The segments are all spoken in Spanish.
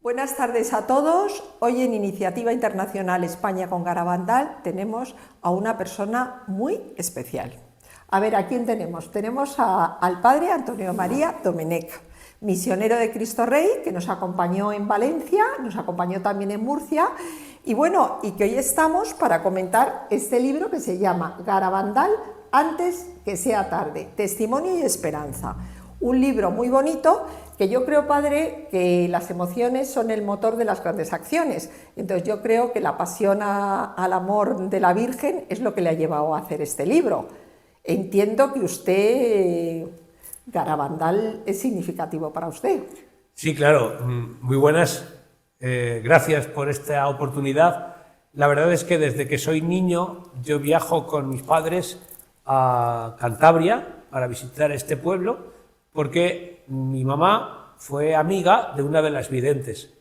Buenas tardes a todos. Hoy en Iniciativa Internacional España con Garabandal tenemos a una persona muy especial. A ver, ¿a quién tenemos? Tenemos al padre Antonio María Domenech, misionero de Cristo Rey, que nos acompañó en Valencia, nos acompañó también en Murcia, y bueno, y que hoy estamos para comentar este libro que se llama Garabandal antes que sea tarde, testimonio y esperanza. Un libro muy bonito que yo creo, padre, que las emociones son el motor de las grandes acciones. Entonces yo creo que la pasión al amor de la Virgen es lo que le ha llevado a hacer este libro. Entiendo que usted, Garabandal, es significativo para usted. Sí, claro, muy buenas. Gracias por esta oportunidad. La verdad es que desde que soy niño yo viajo con mis padres a Cantabria para visitar este pueblo, porque mi mamá fue amiga de una de las videntes.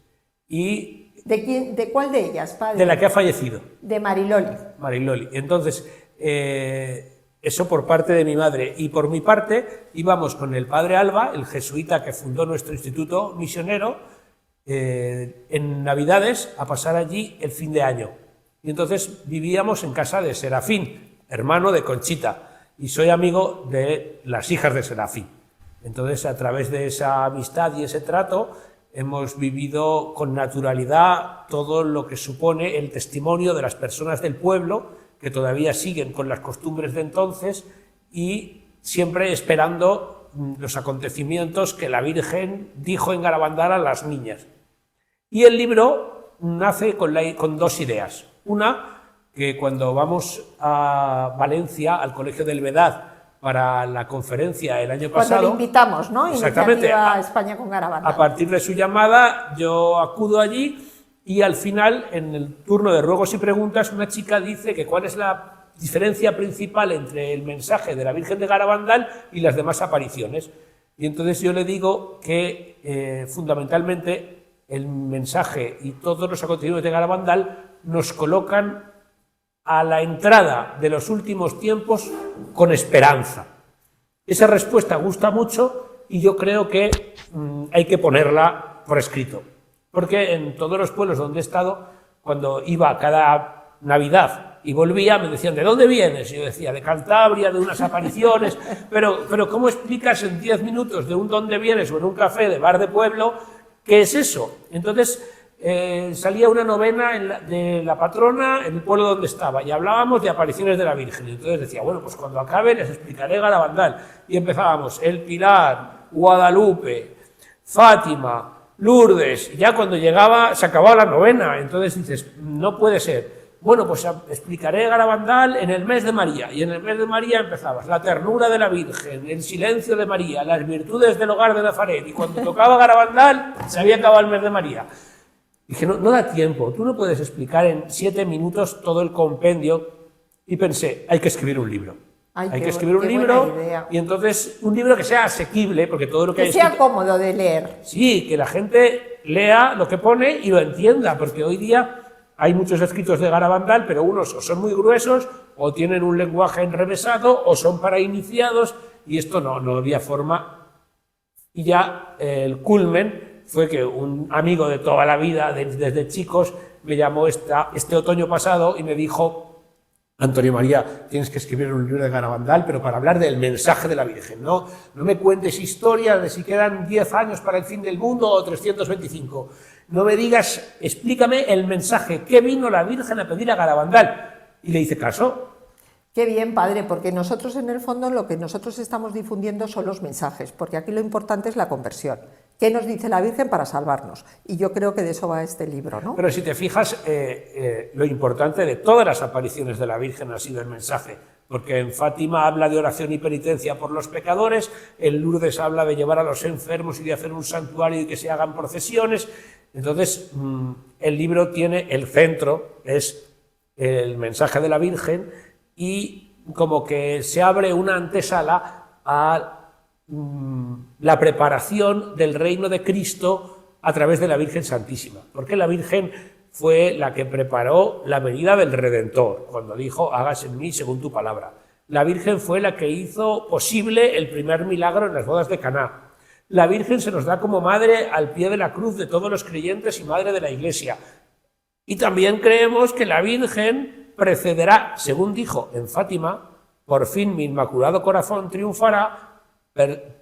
Y ¿De cuál de ellas, padre? De la que ha fallecido. De Mariloli. Mariloli. Entonces, eso por parte de mi madre. Y por mi parte, íbamos con el padre Alba, el jesuita que fundó nuestro instituto misionero, en Navidades a pasar allí el fin de año. Y entonces vivíamos en casa de Serafín, hermano de Conchita, y soy amigo de las hijas de Serafín. Entonces, a través de esa amistad y ese trato, hemos vivido con naturalidad todo lo que supone el testimonio de las personas del pueblo, que todavía siguen con las costumbres de entonces y siempre esperando los acontecimientos que la Virgen dijo en Garabandal a las niñas. Y el libro nace con dos ideas. Una, que cuando vamos a Valencia, al Colegio del Vedad, para la conferencia el año pasado... Cuando le invitamos, ¿no? Exactamente. Iniciativa España con Garabandal. A partir de su llamada, yo acudo allí y al final, en el turno de ruegos y preguntas, una chica dice que cuál es la diferencia principal entre el mensaje de la Virgen de Garabandal y las demás apariciones. Y entonces yo le digo que fundamentalmente el mensaje y todos los acontecimientos de Garabandal nos colocan a la entrada de los últimos tiempos con esperanza. Esa respuesta gusta mucho y yo creo que hay que ponerla por escrito. Porque en todos los pueblos donde he estado, cuando iba cada Navidad y volvía, me decían, ¿de dónde vienes? Y yo decía, de Cantabria, de unas apariciones, pero ¿cómo explicas en 10 minutos de un dónde vienes o en un café de bar de pueblo qué es eso? Entonces, salía una novena de la patrona en el pueblo donde estaba y hablábamos de apariciones de la Virgen. Y entonces decía, bueno, pues cuando acabe les explicaré Garabandal. Y empezábamos El Pilar, Guadalupe, Fátima, Lourdes. Y ya cuando llegaba, se acababa la novena. Entonces dices, no puede ser. Bueno, pues explicaré Garabandal en el mes de María. Y en el mes de María empezabas la ternura de la Virgen, el silencio de María, las virtudes del hogar de Nazaret. Y cuando tocaba Garabandal, se había acabado el mes de María. Dije, no da tiempo, tú no puedes explicar en 7 minutos todo el compendio. Y pensé, hay que escribir un libro. Hay que escribir un libro, y entonces un libro que sea asequible, porque todo lo que sea escrito, cómodo de leer. Sí, que la gente lea lo que pone y lo entienda, porque hoy día hay muchos escritos de Garabandal, pero unos o son muy gruesos, o tienen un lenguaje enrevesado, o son para iniciados, y esto no había forma. Y ya el culmen fue que un amigo de toda la vida, desde chicos, me llamó este otoño pasado y me dijo, Antonio María, tienes que escribir un libro de Garabandal, pero para hablar del mensaje de la Virgen, no me cuentes historias de si quedan 10 años para el fin del mundo o 325. No me digas, explícame el mensaje, ¿qué vino la Virgen a pedir a Garabandal? Y le hice caso. Qué bien, padre, porque nosotros en el fondo lo que nosotros estamos difundiendo son los mensajes, porque aquí lo importante es la conversión. ¿Qué nos dice la Virgen para salvarnos? Y yo creo que de eso va este libro, ¿no? Pero si te fijas, lo importante de todas las apariciones de la Virgen ha sido el mensaje, porque en Fátima habla de oración y penitencia por los pecadores, en Lourdes habla de llevar a los enfermos y de hacer un santuario y que se hagan procesiones. Entonces, el libro tiene el centro, es el mensaje de la Virgen, y como que se abre una antesala a la preparación del reino de Cristo a través de la Virgen Santísima, porque la Virgen fue la que preparó la venida del Redentor, cuando dijo, hágase en mí según tu palabra. La Virgen fue la que hizo posible el primer milagro en las bodas de Caná. la Virgen se nos da como madre al pie de la cruz de todos los creyentes y madre de la Iglesia. Y también creemos que la Virgen precederá, según dijo en Fátima, por fin mi inmaculado corazón triunfará,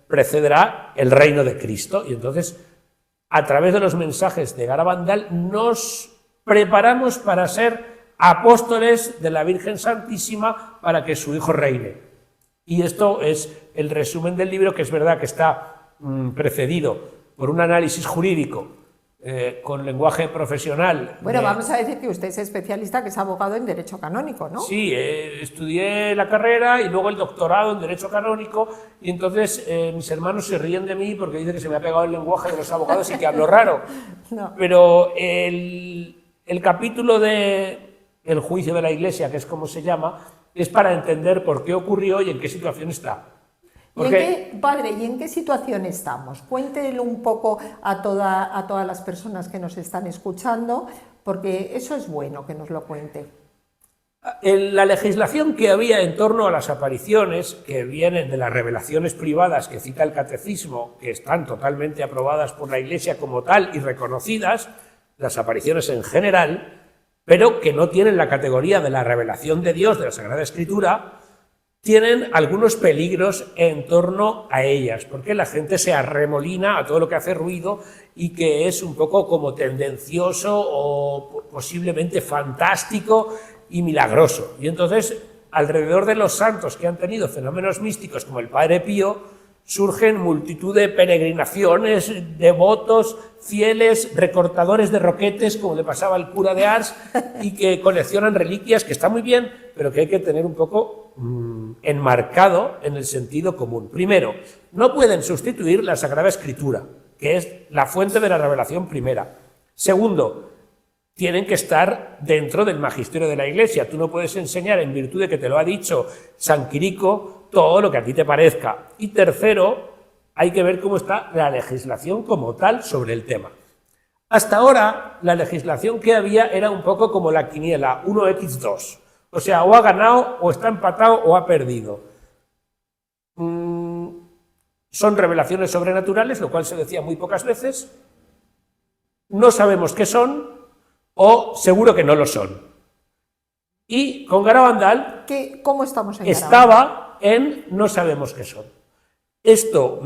precederá el reino de Cristo. Y entonces, a través de los mensajes de Garabandal, nos preparamos para ser apóstoles de la Virgen Santísima para que su Hijo reine. Y esto es el resumen del libro, que es verdad que está precedido por un análisis jurídico con lenguaje profesional. Bueno, vamos a decir que usted es especialista, que es abogado en Derecho Canónico, ¿no? Sí, estudié la carrera y luego el doctorado en Derecho Canónico, y entonces mis hermanos se ríen de mí porque dicen que se me ha pegado el lenguaje de los abogados y que hablo raro. No. Pero el capítulo de el juicio de la Iglesia, que es como se llama, es para entender por qué ocurrió y en qué situación está. Padre, ¿y en qué situación estamos? Cuéntelo un poco a todas las personas que nos están escuchando, porque eso es bueno que nos lo cuente. La legislación que había en torno a las apariciones, que vienen de las revelaciones privadas que cita el Catecismo, que están totalmente aprobadas por la Iglesia como tal y reconocidas, las apariciones en general, pero que no tienen la categoría de la revelación de Dios, de la Sagrada Escritura, tienen algunos peligros en torno a ellas, porque la gente se arremolina a todo lo que hace ruido y que es un poco como tendencioso o posiblemente fantástico y milagroso. Y entonces, alrededor de los santos que han tenido fenómenos místicos como el Padre Pío, surgen multitud de peregrinaciones, devotos, fieles, recortadores de roquetes, como le pasaba al cura de Ars, y que coleccionan reliquias, que está muy bien, pero que hay que tener un poco enmarcado en el sentido común. Primero, no pueden sustituir la Sagrada Escritura, que es la fuente de la revelación primera. Segundo, tienen que estar dentro del magisterio de la Iglesia. Tú no puedes enseñar, en virtud de que te lo ha dicho San Quirico, todo lo que a ti te parezca. Y tercero, hay que ver cómo está la legislación como tal sobre el tema. Hasta ahora, la legislación que había era un poco como la quiniela, 1x2. O sea, o ha ganado, o está empatado, o ha perdido. Son revelaciones sobrenaturales, lo cual se decía muy pocas veces. No sabemos qué son, o seguro que no lo son. Y con Garabandal ¿Cómo estamos en estaba en no sabemos qué son. Esto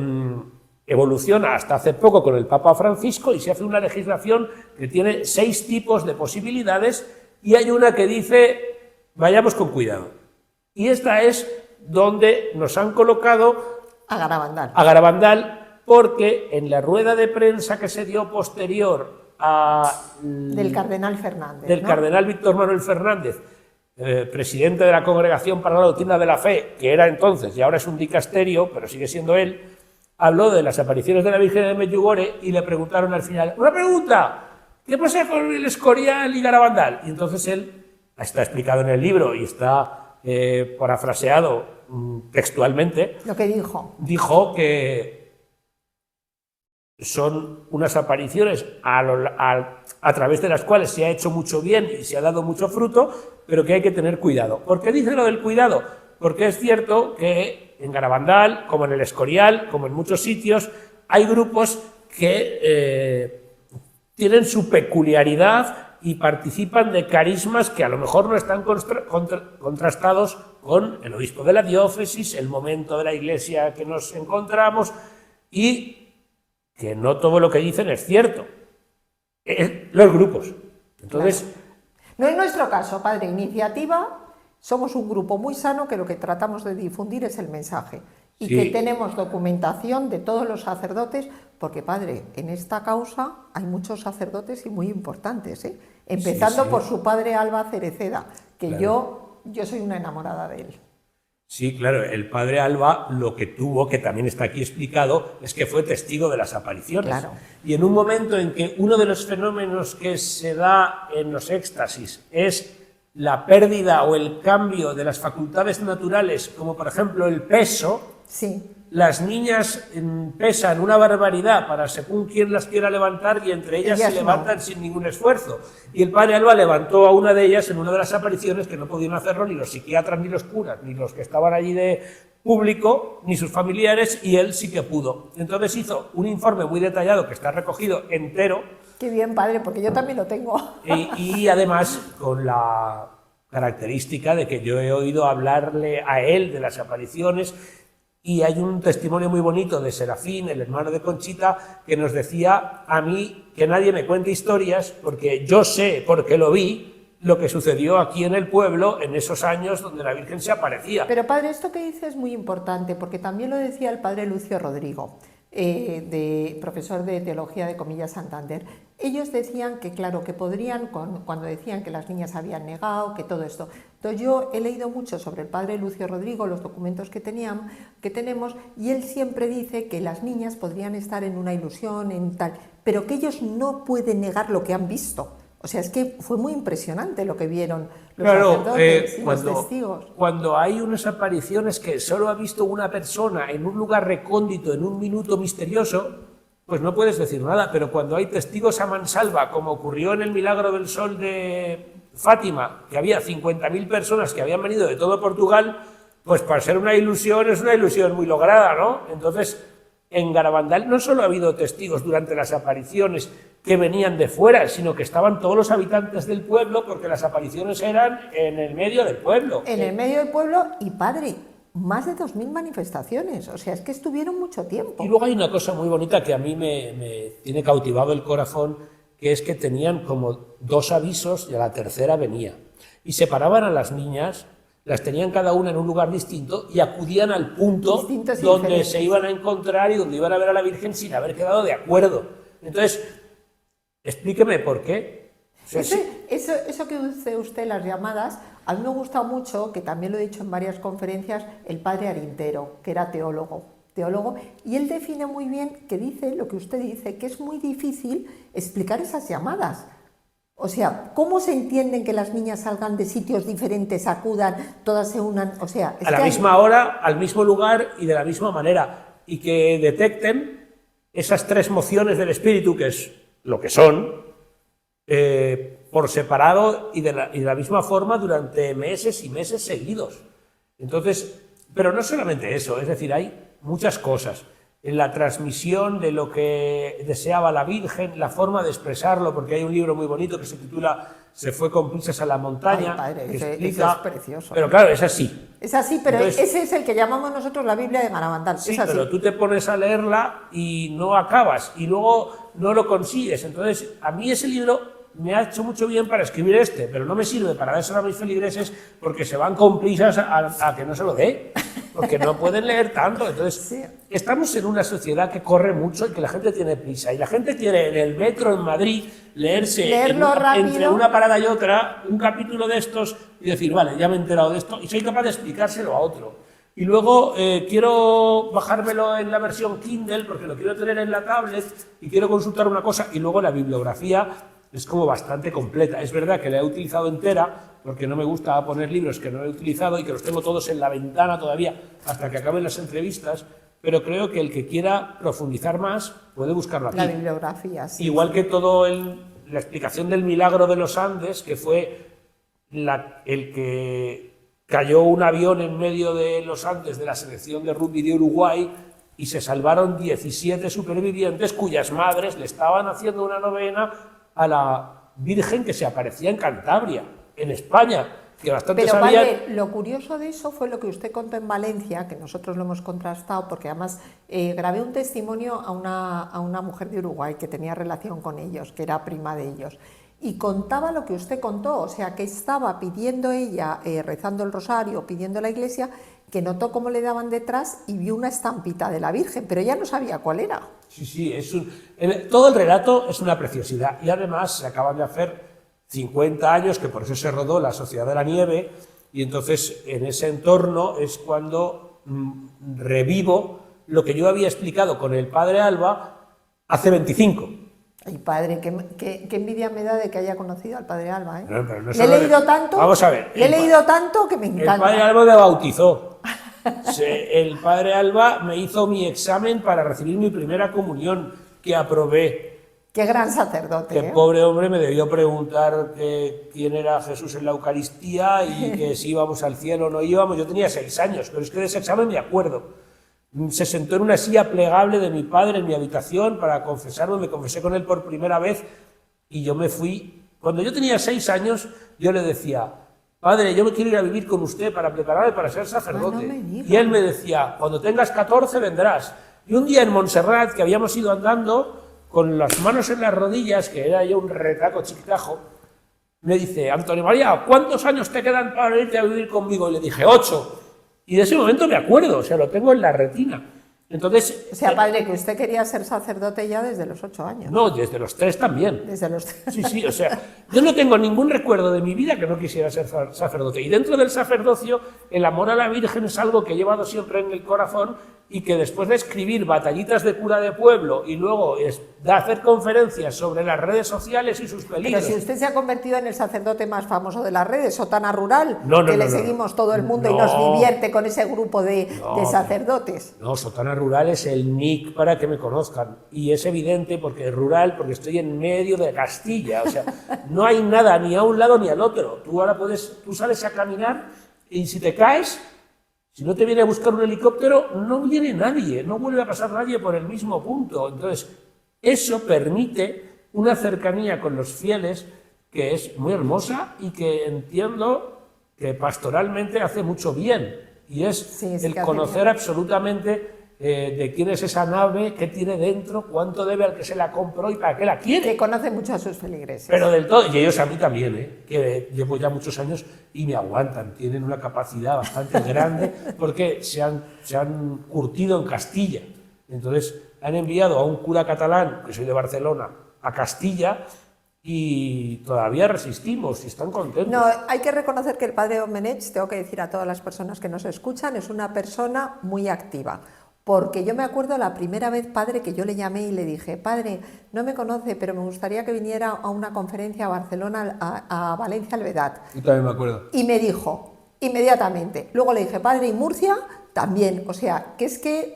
evoluciona hasta hace poco con el Papa Francisco y se hace una legislación que tiene 6 tipos de posibilidades y hay una que dice vayamos con cuidado. Y esta es donde nos han colocado a Garabandal. A Garabandal, porque en la rueda de prensa que se dio posterior del cardenal Fernández. Del cardenal Víctor Manuel Fernández, presidente de la Congregación para la Doctrina de la Fe, que era entonces y ahora es un dicasterio, pero sigue siendo él, habló de las apariciones de la Virgen de Medjugorje y le preguntaron al final, una pregunta, ¿qué pasa con el Escorial y Garabandal? Y entonces él, está explicado en el libro y está parafraseado textualmente, lo que dijo que son unas apariciones a través de las cuales se ha hecho mucho bien y se ha dado mucho fruto, pero que hay que tener cuidado. ¿Por qué dice lo del cuidado? Porque es cierto que en Garabandal, como en el Escorial, como en muchos sitios, hay grupos que tienen su peculiaridad y participan de carismas que a lo mejor no están contrastados con el obispo de la diócesis, el momento de la Iglesia que nos encontramos, y que no todo lo que dicen es cierto. Los grupos. Entonces, claro. No es nuestro caso, Padre. Iniciativa, somos un grupo muy sano que lo que tratamos de difundir es el mensaje. Y que tenemos documentación de todos los sacerdotes, porque, Padre, en esta causa hay muchos sacerdotes y muy importantes, ¿eh? Empezando por su padre Alba Cereceda, que claro. yo soy una enamorada de él. Sí, claro, el padre Alba lo que tuvo, que también está aquí explicado, es que fue testigo de las apariciones. Claro. Y en un momento en que uno de los fenómenos que se da en los éxtasis es la pérdida o el cambio de las facultades naturales, como por ejemplo el peso, las niñas pesan una barbaridad para según quien las quiera levantar y entre ellas se levantan sin ningún esfuerzo. Y el padre Alba levantó a una de ellas en una de las apariciones que no podían hacerlo ni los psiquiatras, ni los curas, ni los que estaban allí de público, ni sus familiares, y él sí que pudo. Entonces hizo un informe muy detallado que está recogido entero. Qué bien, padre, porque yo también lo tengo. Y además con la característica de que yo he oído hablarle a él de las apariciones. Y hay un testimonio muy bonito de Serafín, el hermano de Conchita, que nos decía a mí que nadie me cuente historias porque yo sé, porque lo vi, lo que sucedió aquí en el pueblo en esos años donde la Virgen se aparecía. Pero padre, esto que dice es muy importante porque también lo decía el padre Lucio Rodrigo, profesor de Teología de Comillas Santander. Ellos decían que, claro, que podrían, cuando decían que las niñas habían negado, que todo esto. Entonces yo he leído mucho sobre el padre Lucio Rodrigo, los documentos que tenemos, y él siempre dice que las niñas podrían estar en una ilusión, en tal, pero que ellos no pueden negar lo que han visto. O sea, es que fue muy impresionante lo que vieron los sacerdotes y los testigos. Cuando hay unas apariciones que solo ha visto una persona en un lugar recóndito, en un minuto misterioso, pues no puedes decir nada, pero cuando hay testigos a mansalva, como ocurrió en el Milagro del Sol de Fátima, que había 50.000 personas que habían venido de todo Portugal, pues para ser una ilusión es una ilusión muy lograda, ¿no? Entonces, en Garabandal no solo ha habido testigos durante las apariciones que venían de fuera, sino que estaban todos los habitantes del pueblo, porque las apariciones eran en el medio del pueblo. En el medio del pueblo, y padre, más de 2.000 manifestaciones, o sea, es que estuvieron mucho tiempo. Y luego hay una cosa muy bonita que a mí me tiene cautivado el corazón, que es que tenían como 2 avisos y a la tercera venía. Y separaban a las niñas, las tenían cada una en un lugar distinto y acudían al punto donde se iban a encontrar y donde iban a ver a la Virgen sin haber quedado de acuerdo. Entonces, explíqueme por qué. O sea, eso que dice usted, las llamadas, a mí me gusta mucho, que también lo he dicho en varias conferencias, el padre Arintero, que era teólogo, y él define muy bien, que dice lo que usted dice, que es muy difícil explicar esas llamadas. O sea, ¿cómo se entienden que las niñas salgan de sitios diferentes, acudan, todas se unan? O sea, a la misma hora, al mismo lugar y de la misma manera, y que detecten esas 3 mociones del espíritu, que es lo que son, por separado y de la misma forma durante meses y meses seguidos. Entonces, pero no solamente eso, es decir, hay muchas cosas. En la transmisión de lo que deseaba la Virgen, la forma de expresarlo, porque hay un libro muy bonito que se titula Se fue con prisas a la montaña. Ay, padre, que ese explica, es precioso. Pero claro, es así. Es así, pero entonces, ese es el que llamamos nosotros la Biblia de Garabandal. Sí, es así. pero tú te pones a leerla y no acabas, y luego no lo consigues. Entonces, a mí ese libro me ha hecho mucho bien para escribir pero no me sirve para dárselo a mis feligreses porque se van con prisas a que no se lo dé, porque no pueden leer tanto. Entonces, sí. Estamos en una sociedad que corre mucho y que la gente tiene prisa, y la gente quiere en el metro en Madrid entre una parada y otra un capítulo de estos y decir, vale, ya me he enterado de esto y soy capaz de explicárselo a otro. Y luego quiero bajármelo en la versión Kindle porque lo quiero tener en la tablet y quiero consultar una cosa, y luego la bibliografía es como bastante completa. Es verdad que la he utilizado entera porque no me gusta poner libros que no he utilizado y que los tengo todos en la ventana todavía hasta que acaben las entrevistas, pero creo que el que quiera profundizar más puede buscarlo aquí. La bibliografía, sí. Igual que la explicación del milagro de los Andes, que fue el que cayó un avión en medio de los Andes de la selección de rugby de Uruguay y se salvaron 17 supervivientes cuyas madres le estaban haciendo una novena a la Virgen que se aparecía en Cantabria, en España, que bastante pero sabían. Padre, lo curioso de eso fue lo que usted contó en Valencia, que nosotros lo hemos contrastado, porque además grabé un testimonio a una mujer de Uruguay que tenía relación con ellos, que era prima de ellos, y contaba lo que usted contó, o sea, que estaba pidiendo ella, rezando el rosario, pidiendo a la iglesia, que notó cómo le daban detrás y vio una estampita de la Virgen, pero ella no sabía cuál era. Sí, todo el relato es una preciosidad, y además se acaban de hacer 50 años, que por eso se rodó La Sociedad de la Nieve, y entonces en ese entorno es cuando revivo lo que yo había explicado con el padre Alba hace 25. Ay, padre, qué envidia me da de que haya conocido al padre Alba, ¿eh? Pero no le he leído tanto, vamos a ver, le he leído tanto que me encanta. El padre Alba me bautizó. El padre Alba me hizo mi examen para recibir mi primera comunión, que aprobé. Qué gran sacerdote. Que pobre hombre me debió preguntar quién era Jesús en la Eucaristía y que si íbamos al cielo o no íbamos. Yo tenía 6 años, pero es que de ese examen me acuerdo. Se sentó en una silla plegable de mi padre en mi habitación para confesarme, me confesé con él por primera vez y yo me fui. Cuando yo tenía 6 años, yo le decía: padre, yo me quiero ir a vivir con usted para prepararme para ser sacerdote. Y él me decía: cuando tengas 14 vendrás. Y un día en Montserrat, que habíamos ido andando, con las manos en las rodillas, que era yo un retaco chiquitajo, me dice: Antonio María, ¿cuántos años te quedan para irte a vivir conmigo? Y le dije: 8. Y de ese momento me acuerdo, o sea, lo tengo en la retina. Entonces, o sea, padre, que usted quería ser sacerdote ya desde los 8 años. No, desde los 3 también. Desde los 3. Sí, sí, o sea, yo no tengo ningún recuerdo de mi vida que no quisiera ser sacerdote. Y dentro del sacerdocio, el amor a la Virgen es algo que he llevado siempre en el corazón y que después de escribir batallitas de cura de pueblo y luego de hacer conferencias sobre las redes sociales y sus peligros. Pero si usted se ha convertido en el sacerdote más famoso de las redes, Sotana Rural, que le seguimos todo el mundo y nos divierte con ese grupo de sacerdotes. No, Sotana Rural es el nick para que me conozcan. Y es evidente porque es rural, porque estoy en medio de Castilla. O sea, no hay nada ni a un lado ni al otro. Tú sales a caminar y si te caes, si no te viene a buscar un helicóptero, no viene nadie, no vuelve a pasar nadie por el mismo punto. Entonces, eso permite una cercanía con los fieles que es muy hermosa y que entiendo que pastoralmente hace mucho bien. Y es el conocer absolutamente de quién es esa nave, qué tiene dentro, cuánto debe al que se la compró y para qué la quiere. Que conoce mucho a sus feligreses. Pero del todo, y ellos a mí también, que llevo ya muchos años y me aguantan, tienen una capacidad bastante grande porque se han curtido en Castilla. Entonces han enviado a un cura catalán, que soy de Barcelona, a Castilla y todavía resistimos y están contentos. No, hay que reconocer que el padre Domenech, tengo que decir a todas las personas que nos escuchan, es una persona muy activa. Porque yo me acuerdo la primera vez, padre, que yo le llamé y le dije: padre, no me conoce, pero me gustaría que viniera a una conferencia a Barcelona, a Valencia Alvedad. Yo también me acuerdo. Y me dijo, inmediatamente. Luego le dije: padre, ¿y Murcia? También. O sea, que es que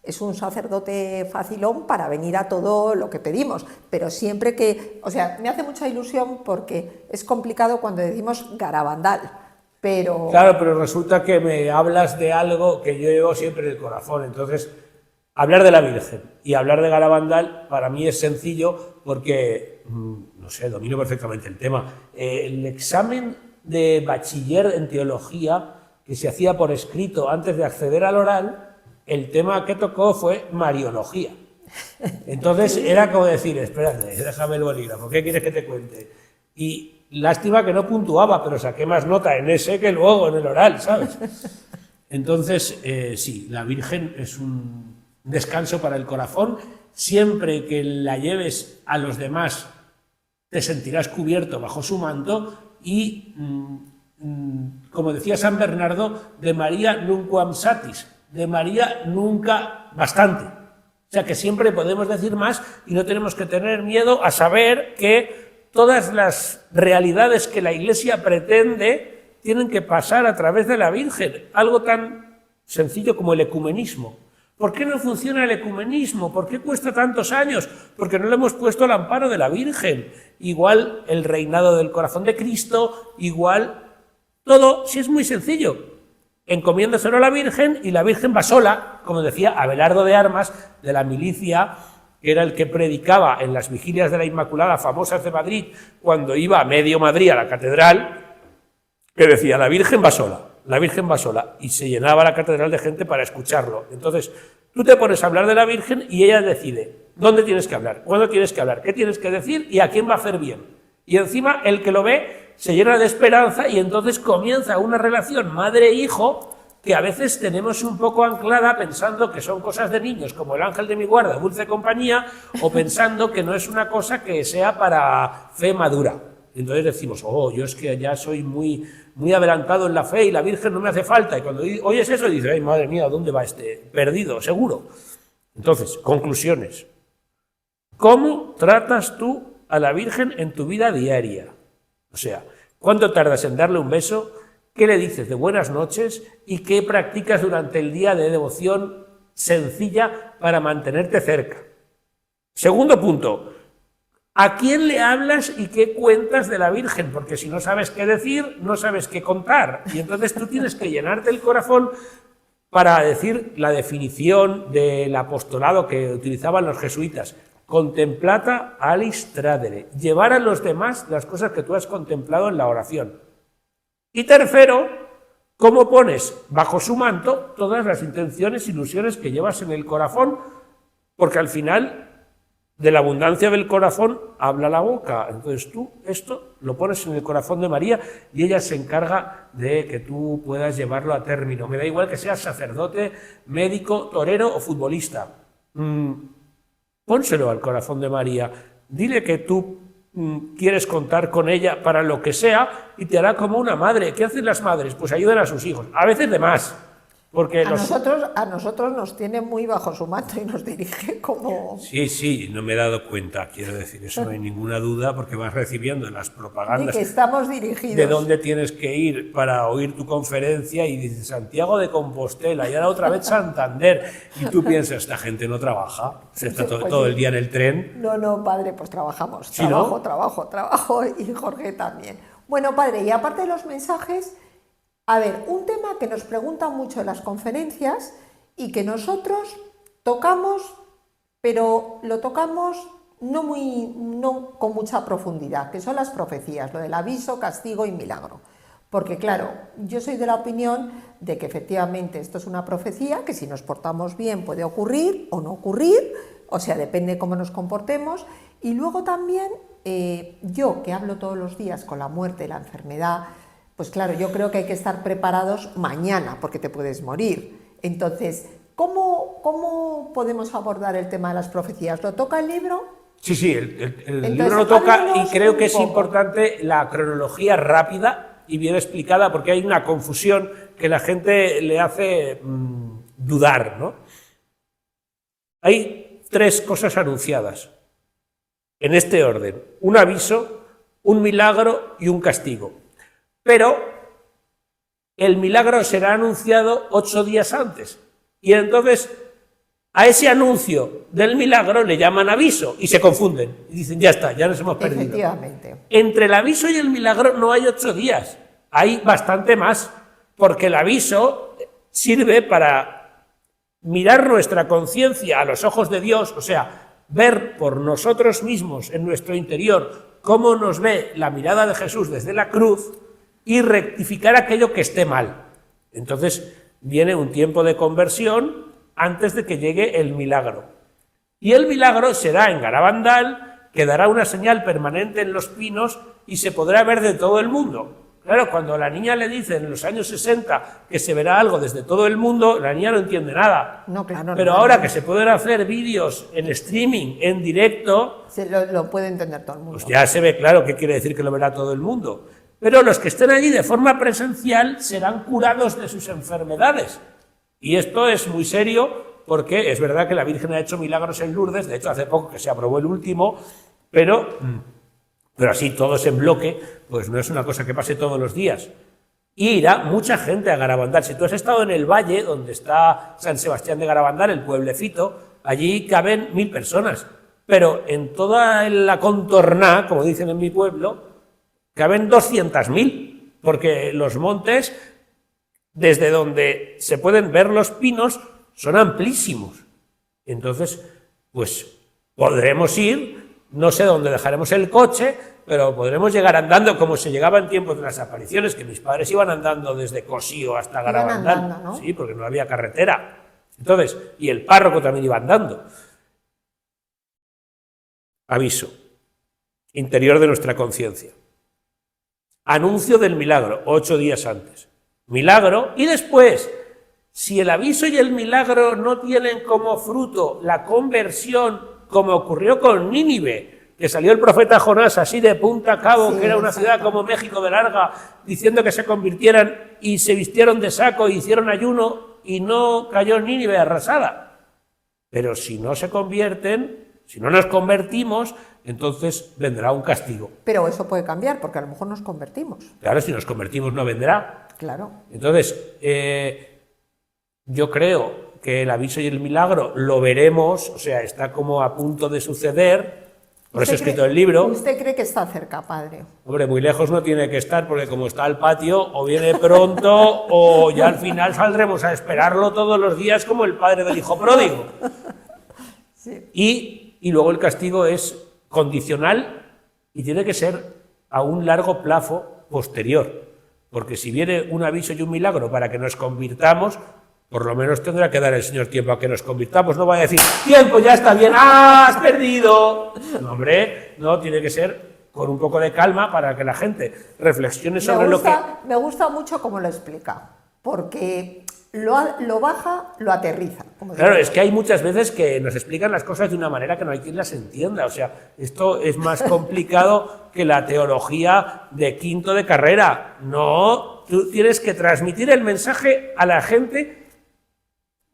es un sacerdote facilón para venir a todo lo que pedimos. Pero siempre que... O sea, me hace mucha ilusión porque es complicado cuando decimos Garabandal. Pero... Claro, pero resulta que me hablas de algo que yo llevo siempre en el corazón. Entonces, hablar de la Virgen y hablar de Garabandal para mí es sencillo porque, no sé, domino perfectamente el tema. El examen de bachiller en teología que se hacía por escrito antes de acceder al oral, el tema que tocó fue Mariología. Entonces era como decir: espérate, déjame el bolígrafo, ¿qué quieres que te cuente? Y lástima que no puntuaba, pero saqué más nota en ese que luego en el oral, ¿sabes? Entonces, sí, la Virgen es un descanso para el corazón. Siempre que la lleves a los demás, te sentirás cubierto bajo su manto y, como decía San Bernardo, de María nunquam satis, de María nunca bastante. O sea que siempre podemos decir más y no tenemos que tener miedo a saber que todas las realidades que la Iglesia pretende tienen que pasar a través de la Virgen. Algo tan sencillo como el ecumenismo. ¿Por qué no funciona el ecumenismo? ¿Por qué cuesta tantos años? Porque no le hemos puesto el amparo de la Virgen. Igual el reinado del corazón de Cristo, igual todo, si es muy sencillo. Encomiéndaselo a la Virgen y la Virgen va sola, como decía Abelardo de Armas, de la milicia, que era el que predicaba en las vigilias de la Inmaculada famosas de Madrid, cuando iba a medio Madrid a la catedral, que decía: la Virgen va sola, la Virgen va sola, y se llenaba la catedral de gente para escucharlo. Entonces, tú te pones a hablar de la Virgen y ella decide dónde tienes que hablar, cuándo tienes que hablar, qué tienes que decir y a quién va a hacer bien. Y encima, el que lo ve se llena de esperanza y entonces comienza una relación madre-hijo que a veces tenemos un poco anclada pensando que son cosas de niños, como el ángel de mi guarda, dulce compañía, o pensando que no es una cosa que sea para fe madura. Entonces decimos: oh, yo es que ya soy muy adelantado en la fe y la Virgen no me hace falta. Y cuando oyes eso dices: ay, madre mía, ¿dónde va este? Perdido, seguro. Entonces, conclusiones. ¿Cómo tratas tú a la Virgen en tu vida diaria? O sea, ¿cuánto tardas en darle un beso? qué le dices de buenas noches y qué practicas durante el día de devoción sencilla para mantenerte cerca. Segundo punto, ¿a quién le hablas y qué cuentas de la Virgen? Porque si no sabes qué decir, no sabes qué contar. Y entonces tú tienes que llenarte el corazón para decir la definición del apostolado que utilizaban los jesuitas. Contemplata alis tradere. Llevar a los demás las cosas que tú has contemplado en la oración. Y tercero, ¿cómo pones bajo su manto todas las intenciones, ilusiones que llevas en el corazón? Porque al final, de la abundancia del corazón habla la boca. Entonces tú esto lo pones en el corazón de María y ella se encarga de que tú puedas llevarlo a término. Me da igual que seas sacerdote, médico, torero o futbolista. Pónselo al corazón de María. Dile que tú quieres contar con ella para lo que sea y te hará como una madre. ¿Qué hacen las madres? Pues ayudan a sus hijos, a veces de más. Porque a nosotros nos tiene muy bajo su manto y nos dirige como... Sí, no me he dado cuenta, quiero decir, eso no hay ninguna duda, porque vas recibiendo en las propagandas de que estamos dirigidos. De dónde tienes que ir para oír tu conferencia y dices Santiago de Compostela y ahora otra vez Santander y tú piensas, esta gente no trabaja, se está todo el día en el tren. No, padre, pues trabajamos, ¿Sí, no? trabajo y Jorge también. Bueno, padre, y aparte de los mensajes... A ver, un tema que nos preguntan mucho en las conferencias y que nosotros tocamos, pero lo tocamos no con mucha profundidad, que son las profecías, lo del aviso, castigo y milagro. Porque claro, yo soy de la opinión de que efectivamente esto es una profecía, que si nos portamos bien puede ocurrir o no ocurrir, o sea, depende de cómo nos comportemos. Y luego también, yo que hablo todos los días con la muerte, la enfermedad, pues claro, yo creo que hay que estar preparados mañana, porque te puedes morir. Entonces, ¿cómo podemos abordar el tema de las profecías? ¿Lo toca el libro? Sí, el libro lo toca y creo que es importante la cronología rápida y bien explicada, porque hay una confusión que la gente le hace dudar, ¿no? Hay 3 cosas anunciadas, en este orden: un aviso, un milagro y un castigo. Pero el milagro será anunciado 8 días antes. Y entonces a ese anuncio del milagro le llaman aviso y se confunden. Y dicen, ya está, ya nos hemos perdido. Efectivamente. Entre el aviso y el milagro no hay 8 días. Hay bastante más. Porque el aviso sirve para mirar nuestra conciencia a los ojos de Dios, o sea, ver por nosotros mismos en nuestro interior cómo nos ve la mirada de Jesús desde la cruz, y rectificar aquello que esté mal. Entonces viene un tiempo de conversión antes de que llegue el milagro. Y el milagro será en Garabandal, que dará una señal permanente en los pinos y se podrá ver de todo el mundo. Claro, cuando a la niña le dicen en los años 60 que se verá algo desde todo el mundo, la niña no entiende nada. No, claro. Pero ahora que se pueden hacer vídeos en streaming, en directo, lo puede entender todo el mundo. Pues ya se ve claro qué quiere decir que lo verá todo el mundo. Pero los que estén allí de forma presencial serán curados de sus enfermedades. Y esto es muy serio porque es verdad que la Virgen ha hecho milagros en Lourdes, de hecho hace poco que se aprobó el último, pero así todos en bloque, pues no es una cosa que pase todos los días. Y irá mucha gente a Garabandal. Si tú has estado en el valle, donde está San Sebastián de Garabandal, el pueblecito, allí caben 1000 personas. Pero en toda la contorná, como dicen en mi pueblo, caben 200.000, porque los montes, desde donde se pueden ver los pinos, son amplísimos. Entonces, pues podremos ir, no sé dónde dejaremos el coche, pero podremos llegar andando como se llegaba en tiempos de las apariciones, que mis padres iban andando desde Cosío hasta Garabandal, ¿no? Sí, porque no había carretera. Entonces, y el párroco también iba andando. Aviso, interior de nuestra conciencia. Anuncio del milagro, 8 días antes. Milagro, y después, si el aviso y el milagro no tienen como fruto la conversión, como ocurrió con Nínive, que salió el profeta Jonás así de punta a cabo, sí, que era una ciudad como México de larga, diciendo que se convirtieran y se vistieron de saco y hicieron ayuno y no cayó Nínive arrasada. Pero si no se convierten, si no nos convertimos, entonces vendrá un castigo. Pero eso puede cambiar, porque a lo mejor nos convertimos. Claro, si nos convertimos no vendrá. Claro. Entonces, yo creo que el aviso y el milagro lo veremos, o sea, está como a punto de suceder. Por eso he escrito el libro. ¿Usted cree que está cerca, padre? Hombre, muy lejos no tiene que estar, porque como está el patio, o viene pronto, o ya al final saldremos a esperarlo todos los días como el padre del hijo pródigo. Sí. Y luego el castigo es condicional y tiene que ser a un largo plazo posterior. Porque si viene un aviso y un milagro para que nos convirtamos, por lo menos tendrá que dar el Señor tiempo a que nos convirtamos. No va a decir, tiempo, ya está bien, ¡ah, has perdido! No, hombre, no, tiene que ser con un poco de calma para que la gente reflexione sobre lo que... Me gusta mucho cómo lo explica, porque lo baja, lo aterriza. Claro, es que hay muchas veces que nos explican las cosas de una manera que no hay quien las entienda. O sea, esto es más complicado que la teología de quinto de carrera. No, tú tienes que transmitir el mensaje a la gente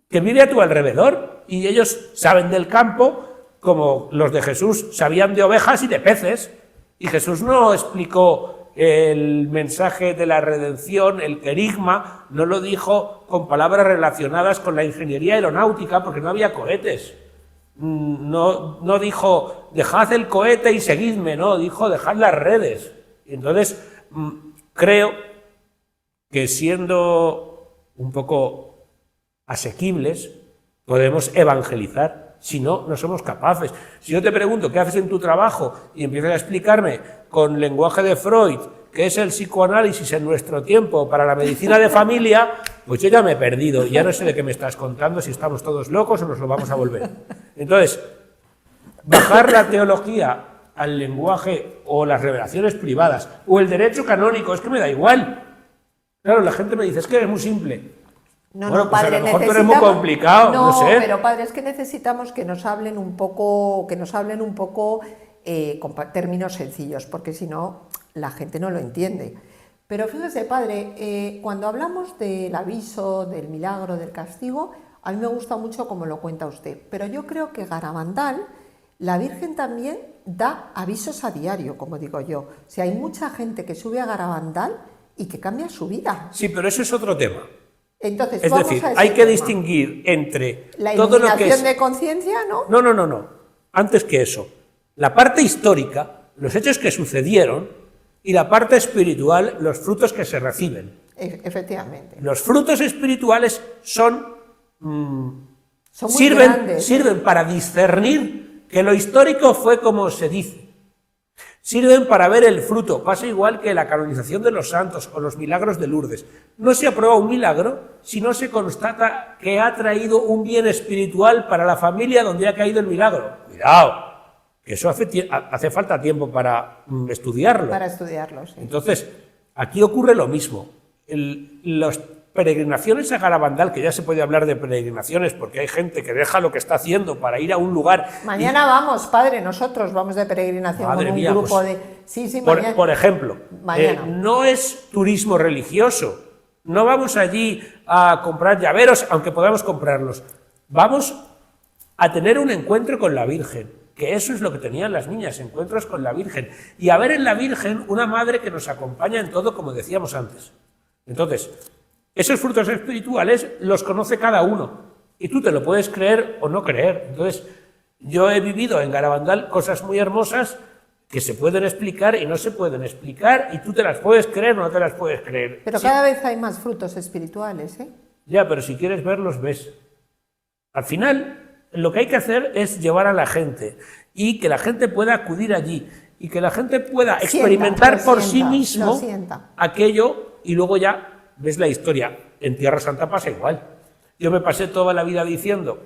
que vive a tu alrededor, y ellos saben del campo como los de Jesús sabían de ovejas y de peces, y Jesús no explicó el mensaje de la redención, el querigma, no lo dijo con palabras relacionadas con la ingeniería aeronáutica, porque no había cohetes. No dijo, dejad el cohete y seguidme, no, dijo, dejad las redes. Y entonces, creo que siendo un poco asequibles, podemos evangelizar. Si no, no somos capaces. Si yo te pregunto qué haces en tu trabajo y empiezas a explicarme con lenguaje de Freud qué es el psicoanálisis en nuestro tiempo para la medicina de familia, pues yo ya me he perdido. Ya no sé de qué me estás contando, si estamos todos locos o nos lo vamos a volver. Entonces, bajar la teología al lenguaje o las revelaciones privadas o el derecho canónico, es que me da igual. Claro, la gente me dice, es que es muy simple. No, bueno, no, pues padre, a lo mejor tú eres muy complicado, no sé. Pero padre, es que necesitamos que nos hablen un poco, con términos sencillos, porque si no, la gente no lo entiende. Pero fíjese, padre, cuando hablamos del aviso, del milagro, del castigo, a mí me gusta mucho como lo cuenta usted. Pero yo creo que Garabandal, la Virgen también da avisos a diario, como digo yo. O sea, hay mucha gente que sube a Garabandal y que cambia su vida. Sí, pero eso es otro tema. Entonces, es decir, hay que distinguir entre la todo lo que es... de conciencia, ¿no? No. Antes que eso, la parte histórica, los hechos que sucedieron, y la parte espiritual, los frutos que se reciben. Efectivamente. Los frutos espirituales sirven para discernir que lo histórico fue como se dice. Sirven para ver el fruto. Pasa igual que la canonización de los santos o los milagros de Lourdes. No se aprueba un milagro si no se constata que ha traído un bien espiritual para la familia donde ha caído el milagro. Cuidado, que eso hace falta tiempo para estudiarlo. Para estudiarlo, sí. Entonces, aquí ocurre lo mismo. Las peregrinaciones a Garabandal, que ya se puede hablar de peregrinaciones porque hay gente que deja lo que está haciendo para ir a un lugar... Mañana vamos, padre, nosotros vamos de peregrinación con un grupo pues, de... Sí, mañana. Por ejemplo, no es turismo religioso. No vamos allí a comprar llaveros, aunque podamos comprarlos. Vamos a tener un encuentro con la Virgen, que eso es lo que tenían las niñas, encuentros con la Virgen. Y a ver en la Virgen una madre que nos acompaña en todo, como decíamos antes. Entonces, esos frutos espirituales los conoce cada uno, y tú te lo puedes creer o no creer. Entonces, yo he vivido en Garabandal cosas muy hermosas que se pueden explicar y no se pueden explicar, y tú te las puedes creer o no te las puedes creer. Pero cada vez hay más frutos espirituales, ¿eh? Ya, pero si quieres verlos, ves. Al final, lo que hay que hacer es llevar a la gente, y que la gente pueda acudir allí, y que la gente pueda experimentar por sí mismo aquello, y luego ya ves la historia. En Tierra Santa pasa igual. Yo me pasé toda la vida diciendo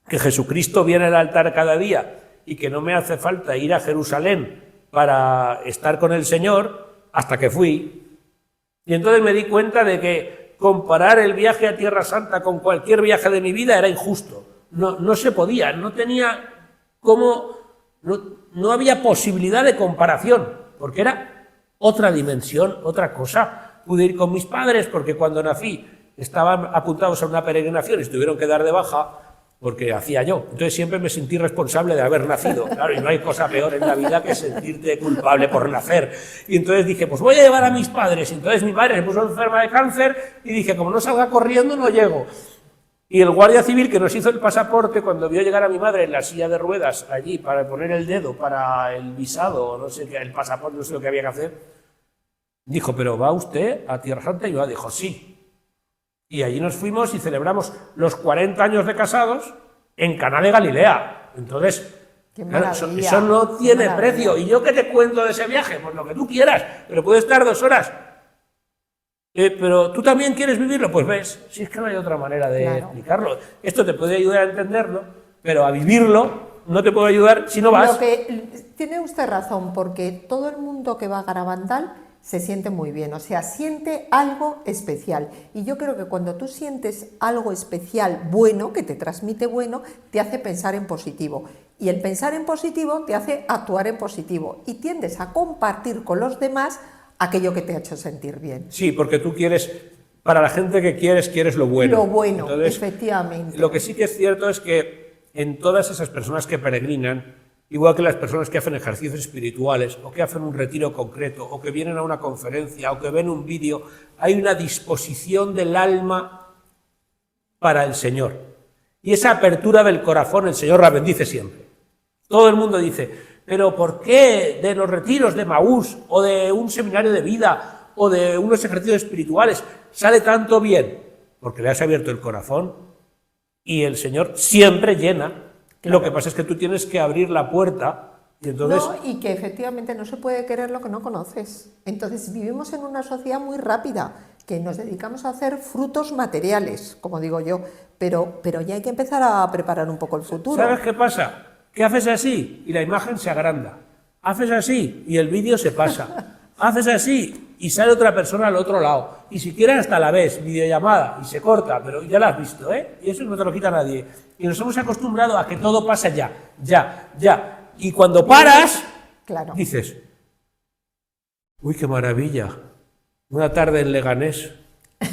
que Jesucristo viene al altar cada día y que no me hace falta ir a Jerusalén para estar con el Señor, hasta que fui. Y entonces me di cuenta de que comparar el viaje a Tierra Santa con cualquier viaje de mi vida era injusto. No se podía, no tenía cómo, no había posibilidad de comparación, porque era otra dimensión, otra cosa. Pude ir con mis padres porque cuando nací estaban apuntados a una peregrinación y se tuvieron que dar de baja. porque hacía yo. Entonces siempre me sentí responsable de haber nacido. Claro, y no hay cosa peor en la vida que sentirte culpable por nacer. Y entonces dije, pues voy a llevar a mis padres. Y entonces mi madre se puso enferma de cáncer y dije, como no salga corriendo, no llego. Y el guardia civil que nos hizo el pasaporte, cuando vio llegar a mi madre en la silla de ruedas allí para poner el dedo para el visado, o no sé qué, el pasaporte, no sé lo que había que hacer, dijo, ¿pero va usted a Tierra Santa? Y yo dijo, sí. Y allí nos fuimos y celebramos los 40 años de casados en Caná de Galilea. Entonces, claro, eso no tiene precio. ¿Y yo qué te cuento de ese viaje? Pues lo que tú quieras, pero puede estar 2 horas. Pero tú también quieres vivirlo, pues ves, si es que no hay otra manera de explicarlo. Esto te puede ayudar a entenderlo, pero a vivirlo no te puede ayudar si no vas. Tiene usted razón, porque todo el mundo que va a Garabandal se siente muy bien, o sea, siente algo especial. Y yo creo que cuando tú sientes algo especial bueno, que te transmite bueno, te hace pensar en positivo. Y el pensar en positivo te hace actuar en positivo. Y tiendes a compartir con los demás aquello que te ha hecho sentir bien. Sí, porque tú quieres, para la gente que quieres lo bueno. Lo bueno, entonces, efectivamente. Lo que sí que es cierto es que en todas esas personas que peregrinan, igual que las personas que hacen ejercicios espirituales, o que hacen un retiro concreto, o que vienen a una conferencia, o que ven un vídeo, hay una disposición del alma para el Señor. Y esa apertura del corazón el Señor la bendice siempre. Todo el mundo dice, pero ¿por qué de los retiros de Maús, o de un seminario de vida, o de unos ejercicios espirituales, sale tanto bien? Porque le has abierto el corazón y el Señor siempre llena. Claro. Lo que pasa es que tú tienes que abrir la puerta y entonces... No, y que efectivamente no se puede querer lo que no conoces. Entonces vivimos en una sociedad muy rápida, que nos dedicamos a hacer frutos materiales, como digo yo, pero ya hay que empezar a preparar un poco el futuro. ¿Sabes qué pasa? Que haces así y la imagen se agranda. Haces así y el vídeo se pasa. Haces así y sale otra persona al otro lado. Y si quieres hasta la ves, videollamada, y se corta, pero ya la has visto, ¿eh? Y eso no te lo quita nadie. Y nos hemos acostumbrado a que todo pasa ya. Y cuando paras, claro, dices, uy, qué maravilla, una tarde en Leganés,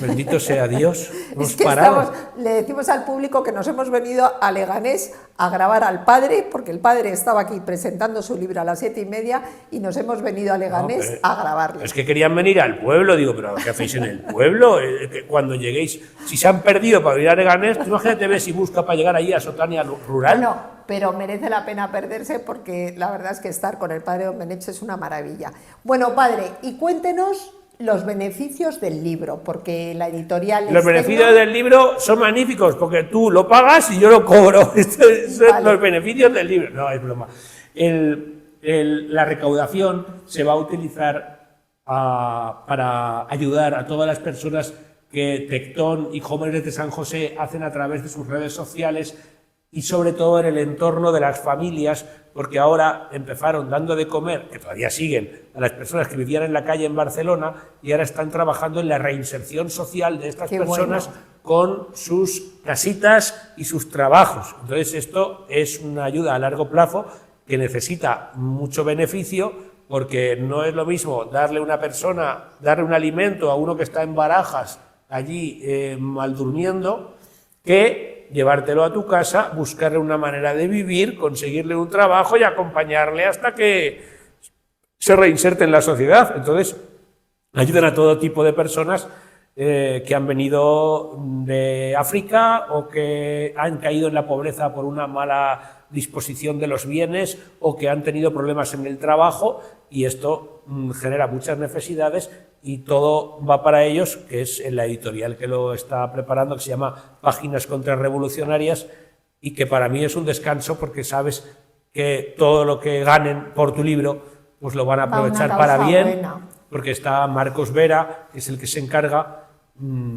bendito sea Dios, hemos parado. Le decimos al público que nos hemos venido a Leganés a grabar al padre, porque el padre estaba aquí presentando su libro a las 7:30 y nos hemos venido a Leganés a grabarlo. Es que querían venir al pueblo, digo, pero ¿qué hacéis en el pueblo? Cuando lleguéis, si se han perdido para ir a Leganés, tú imagínate ves si busca para llegar allí a Sotania rural. Bueno, pero merece la pena perderse porque la verdad es que estar con el padre Domenech es una maravilla. Bueno, padre, y cuéntenos los beneficios del libro, porque la editorial... Los beneficios del libro son magníficos, porque tú lo pagas y yo lo cobro. Son los beneficios del libro. No, es broma. La recaudación se va a utilizar para ayudar a todas las personas que Tectón y Jóvenes de San José hacen a través de sus redes sociales y sobre todo en el entorno de las familias, porque ahora empezaron dando de comer, que todavía siguen, a las personas que vivían en la calle en Barcelona y ahora están trabajando en la reinserción social de estas personas con sus casitas y sus trabajos. Entonces esto es una ayuda a largo plazo que necesita mucho beneficio, porque no es lo mismo darle un alimento a uno que está en Barajas, allí mal durmiendo, que llevártelo a tu casa, buscarle una manera de vivir, conseguirle un trabajo y acompañarle hasta que se reinserte en la sociedad. Entonces, ayudan a todo tipo de personas que han venido de África o que han caído en la pobreza por una mala disposición de los bienes o que han tenido problemas en el trabajo, y esto genera muchas necesidades y todo va para ellos, que es en la editorial que lo está preparando, que se llama Páginas Contrarrevolucionarias, y que para mí es un descanso porque sabes que todo lo que ganen por tu libro pues lo van a aprovechar para bien, buena. Porque está Marcos Vera, que es el que se encarga.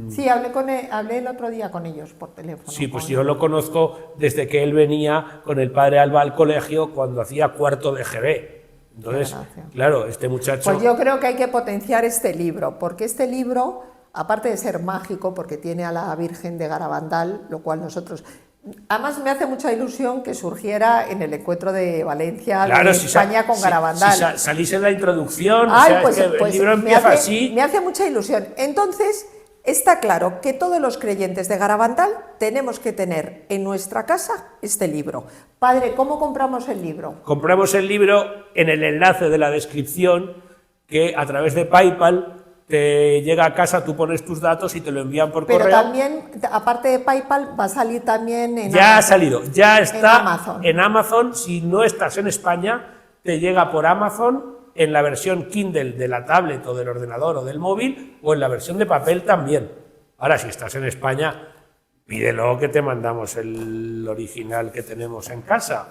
Sí, hablé el otro día con ellos por teléfono. Sí, pues yo lo conozco desde que él venía con el padre Alba al colegio cuando hacía cuarto de GB. Entonces, claro, este muchacho... Pues yo creo que hay que potenciar este libro, porque este libro, aparte de ser mágico, porque tiene a la Virgen de Garabandal, lo cual nosotros... Además me hace mucha ilusión que surgiera en el encuentro de Valencia, claro, de España con Garabandal. Si salís en la introducción, el libro empieza así... Me hace mucha ilusión. Entonces, Está claro que todos los creyentes de Garabandal tenemos que tener en nuestra casa este libro. Padre, ¿cómo compramos el libro? Compramos el libro en el enlace de la descripción, que a través de PayPal te llega a casa, tú pones tus datos y te lo envían por Pero correo. también, aparte de PayPal, va a salir también en Ya Amazon. ha salido, ya está Amazon. en Amazon. Si no estás en España, te llega por Amazon en la versión Kindle de la tablet o del ordenador o del móvil, o en la versión de papel también. Ahora, si estás en España, pídelo que te mandamos el original que tenemos en casa.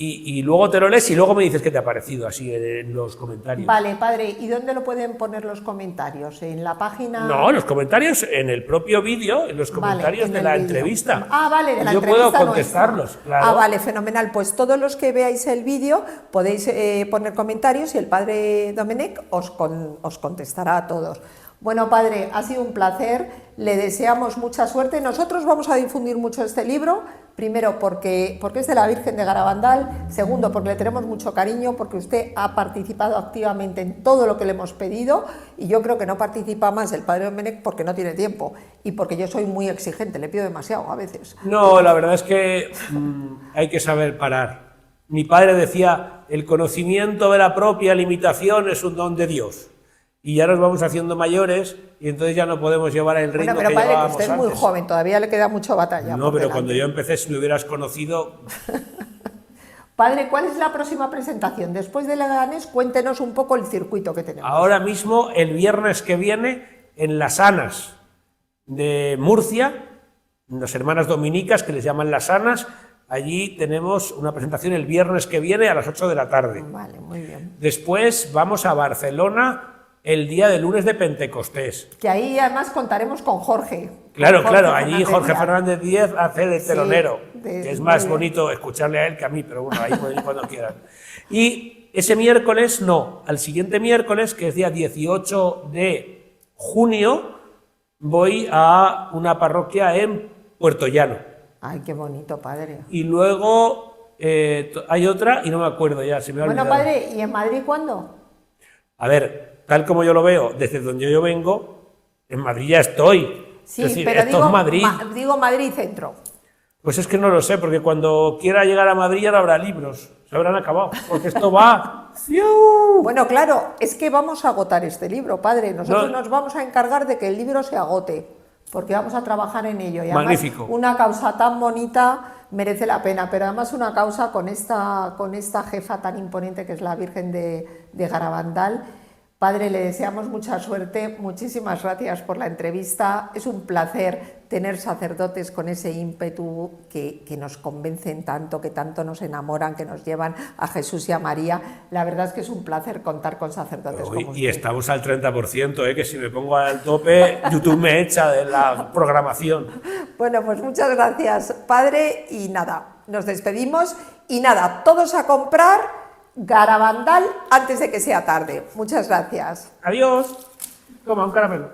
Y luego te lo lees y luego me dices qué te ha parecido, así en los comentarios. Vale, padre, ¿y dónde lo pueden poner los comentarios? ¿En la página? No, los comentarios en el propio vídeo, en los comentarios en de el la vídeo. entrevista. Ah, vale, de la Yo entrevista puedo contestarlos, nuestra. claro. Ah, vale, fenomenal. Pues todos los que veáis el vídeo podéis poner comentarios y el padre Domenech os contestará a todos. Bueno, padre, ha sido un placer, le deseamos mucha suerte. Nosotros vamos a difundir mucho este libro, primero porque es de la Virgen de Garabandal, segundo porque le tenemos mucho cariño, porque usted ha participado activamente en todo lo que le hemos pedido y yo creo que no participa más el padre Domenech porque no tiene tiempo y porque yo soy muy exigente, le pido demasiado a veces. No, la verdad es que hay que saber parar. Mi padre decía, el conocimiento de la propia limitación es un don de Dios. Y ya nos vamos haciendo mayores y entonces ya no podemos llevar el ritmo Bueno, pero que padre, que llevábamos usted es muy antes. joven, todavía le queda mucha batalla. No, por pero delante. cuando yo empecé, si me hubieras conocido... Padre, ¿cuál es la próxima presentación? Después de Leganés, cuéntenos un poco el circuito que tenemos. Ahora mismo, el viernes que viene, en Las Anas de Murcia, las hermanas dominicas que les llaman Las Anas, allí tenemos una presentación el viernes que viene a las 8 de la tarde. Vale, muy bien. Después vamos a Barcelona el día de lunes de Pentecostés. Que ahí además contaremos con Jorge. Claro, Con claro, allí Jorge Díaz. Fernández Díez hace de telonero, de- que es muy más bien. bonito escucharle a él que a mí, pero bueno, ahí pueden ir cuando quieran. Y ese miércoles, no, al siguiente miércoles, que es día 18 de junio, voy a una parroquia en Puerto Llano. Ay, qué bonito, padre. Y luego hay otra y no me acuerdo ya, se me ha Bueno, olvidado. padre, ¿y en Madrid cuándo? A ver, tal como yo lo veo, desde donde yo vengo, en Madrid ya estoy. Sí, es decir, pero esto es Madrid. digo Madrid Centro. Pues es que no lo sé, porque cuando quiera llegar a Madrid ya no habrá libros, se habrán acabado, porque esto va... ¡Fiu! Bueno, claro, es que vamos a agotar este libro, padre. Nosotros No. nos vamos a encargar de que el libro se agote, porque vamos a trabajar en ello. Y además, Magnífico. una causa tan bonita merece la pena, pero además una causa con esta jefa tan imponente que es la Virgen de Garabandal. Padre, le deseamos mucha suerte, muchísimas gracias por la entrevista. Es un placer tener sacerdotes con ese ímpetu que nos convencen tanto, que tanto nos enamoran, que nos llevan a Jesús y a María. La verdad es que es un placer contar con sacerdotes Uy, como y usted. estamos al 30%, que si me pongo al tope, YouTube me echa de la programación. Bueno, pues muchas gracias, padre, y nada, nos despedimos y nada, todos a comprar Garabandal antes de que sea tarde. Muchas gracias. Adiós. Toma, un caramelo.